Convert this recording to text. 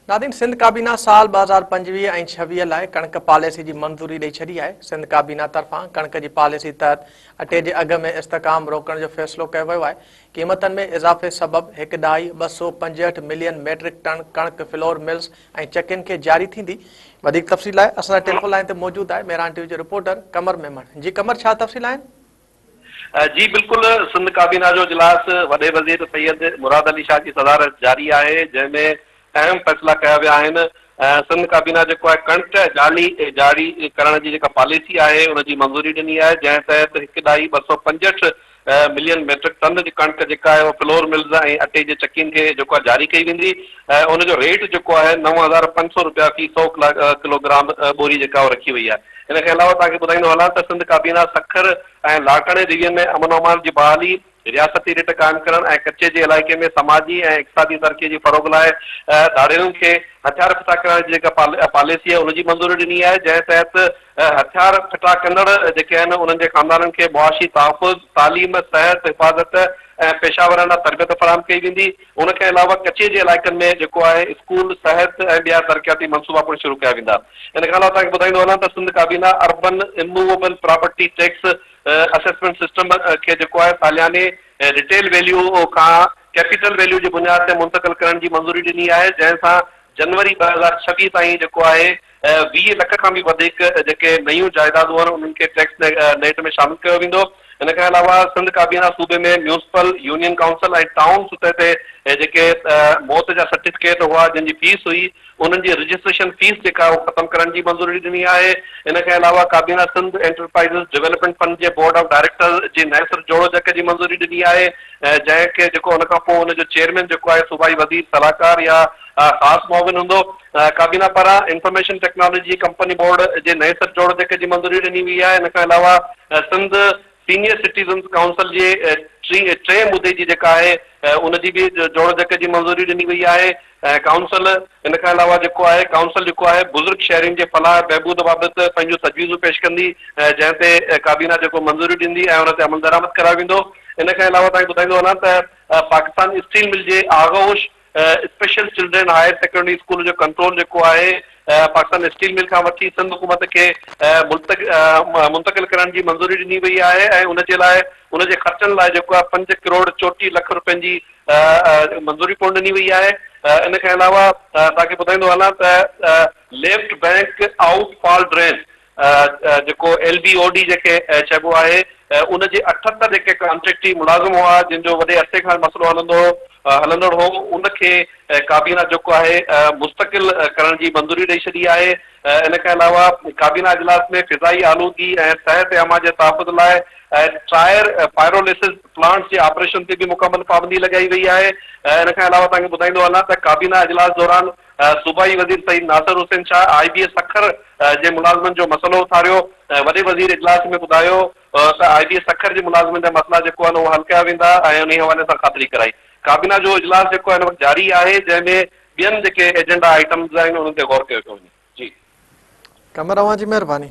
नादिन सिंध काबीना साल 2025 ऐं 26 लाइ कणक पॉलिसी जी मंज़ूरी ॾेई छॾी आहे। सिंध काबीना तरफ़ां कणक जी पॉलिसी तहत अटे जे अघ में इस्तेकाम रोकण जो फ़ैसिलो कयो वियो आहे। क़ीमतनि में इज़ाफ़े सबबि हिकु ॾहाई 265 मिलियन मैट्रिक टन कणक फ्लोर मिल्स ऐं चकियुनि खे जारी थींदी। वधीक तफ़सील लाइ असां टेलीफोन लाइन ते मौजूदु आहे मेहरान टीवी जो रिपोर्टर कमर मेमण। जी कमर, छा तफ़सील आहिनि? जी बिल्कुल, सिंध काबीना जो इजलास वॾे वज़ीर सैयद मुराद अली शाह जी सदारत जारी आहे, जंहिंमें अहम फ़ैसिला कया विया आहिनि। सिंध काबीना जेको आहे कणक जारी करण जी जेका पॉलिसी आहे उनजी मंज़ूरी ॾिनी आहे, जंहिं तहत हिकु ॾहाई 265 मिलियन मैट्रिक टन जी कणक जेका आहे फ्लोर मिल्स ऐं अटे जे चकियुनि खे जेको आहे जारी कई वेंदी। उनजो रेट जेको आहे 9,500 रुपया फी 100 किलोग्राम बोरी जेका रखी वई आहे। इनखे अलावा तव्हांखे ॿुधाईंदो हलां त सिंध काबीना सखर ऐं लाड़काणे डिवीजन में अमन अमान जी बहाली, रियासती रेट क़ाइमु करण ऐं कचे जे इलाइक़े में समाजी ऐं इक़्तिसादी तरक़ी जी फ़रोग़ लाइ धाड़ियुनि खे हथियार फिटा करण जी जेका पॉलिसी आहे उनजी मंज़ूरी ॾिनी आहे, जंहिं तहत हथियार फिटा कंदड़ जेके आहिनि उन्हनि जे ख़ानदाननि खे मुआशी तहफ़ुज़, तालीम, सिहत, हिफ़ाज़त ऐं पेशावराना तरबियत फ़राहम कई वेंदी। उनखे अलावा कचे जे इलाइक़नि में जेको आहे स्कूल, सिहत ऐं ॿिया तरक़ियाती मनसूबा पिणु शुरू कया वेंदा। इनखे अलावा तव्हांखे ॿुधाईंदो वञा त सिंध काबीना urban immovable property tax assessment system खे जेको आहे सालियाने रिटेल वैल्यू खां कैपिटल वैल्यू जी बुनियाद ते मुंतक़िल करण जी मंज़ूरी ॾिनी आहे, जंहिंसां जनवरी 2026 ताईं जेको आहे 20 लख खां बि वधीक जेके नयूं जाइदादूं आहिनि उन्हनि खे टैक्स नेट में शामिल कयो वेंदो। इनखे अलावा सिंध काबीना सूबे में म्यूनिसिपल, यूनियन काउंसिल ऐं टाउन सतह ते जेके मौत जा सर्टिफिकेट हुआ जंहिंजी फीस हुई उन्हनि जी रजिस्ट्रेशन फीस जेका ख़तमु करण जी मंज़ूरी ॾिनी आहे। इनखे अलावा काबीना सिंध एंटरप्राइज़िस डेवलपमेंट फंड जे बोर्ड ऑफ डायरेक्टर जी नए सिर जोड़ो जक जी मंज़ूरी ॾिनी आहे, जंहिंखे जेको हुन खां पोइ हुनजो चेयरमैन जेको आहे सूबाई वज़ीर सलाहकार या ख़ासि मुआविन हूंदो। काबीना पारां इंफॉर्मेशन टेक्नोलॉजी कंपनी बोर्ड जे नए सिर जोड़ो जक जी मंज़ूरी ॾिनी वई आहे। इनखां अलावा सिंध सीनियर सिटीज़न्स काउंसिल जे टे मुदे जी जेका आहे उनजी बि जोड़ जक जी मंज़ूरी ॾिनी वई आहे। काउंसिल इनखां अलावा जेको आहे काउंसिल जेको आहे बुज़ुर्ग शहरियुनि जे फलाह बहबूद बाबति पंहिंजूं तजवीज़ूं पेश कंदी, जंहिं ते काबीना जेको मंज़ूरी ॾींदी ऐं हुन ते अमल दरामद करायो वेंदो। इनखे अलावा तव्हांखे ॿुधाईंदो वञा त पाकिस्तान स्टील मिल जे Aghosh special children higher secondary school जो कंट्रोल जेको आहे पाकिस्तान स्टील मिल खां वठी सिंध हुकूमत खे मुंतक़िल करण जी मंज़ूरी ॾिनी वई आहे ऐं उनजे लाइ उनजे ख़र्चनि लाइ जेको आहे 5 करोड़ 34 लख रुपयनि जी मंज़ूरी पिणु ॾिनी वई आहे। इनखे अलावा तव्हांखे ॿुधाईंदो हलां त left bank out fall drain जेको LBOD जेके चइबो आहे उनजे 78 जेके कॉन्ट्रेक्टी मुलाज़िम हुआ जिन जो वॾे अरसे खां मसइलो हलंदड़ हो उनखे काबीना जेको आहे मुस्तक़िल करण जी मंज़ूरी ॾेई छॾी आहे। इनखे अलावा काबीना इजलास में फ़िज़ाई आलूदगी ऐं सिहत अमा जे तहफ़ुज़ लाइ ट्रायर पायरोलिसिस प्लांट्स जे ऑपरेशन ते बि मुकमल पाबंदी लॻाई वई आहे। इनखां अलावा तव्हांखे ॿुधाईंदो हलां त काबीना इजलास दौरान सूबाई वज़ीर सईद नासिर हुसैन शाह IBS सखर जे मुलाज़िमनि जो मसइलो उथारियो। वॾे वज़ीर इजलास में ॿुधायो त IBS सखर जे मुलाज़िमनि जा मसइला जेको आहे उहो हल कया वेंदा ऐं उन हवाले सां ख़ातिरी कराई। काबीना जो इजलास जेको आहे हिन वक़्तु जारी आहे, जंहिंमें ॿियनि जेके एजेंडा आइटम्स आहिनि उन्हनि ते गौर कयो पियो वञे। जी कमर, अवां जी महिरबानी।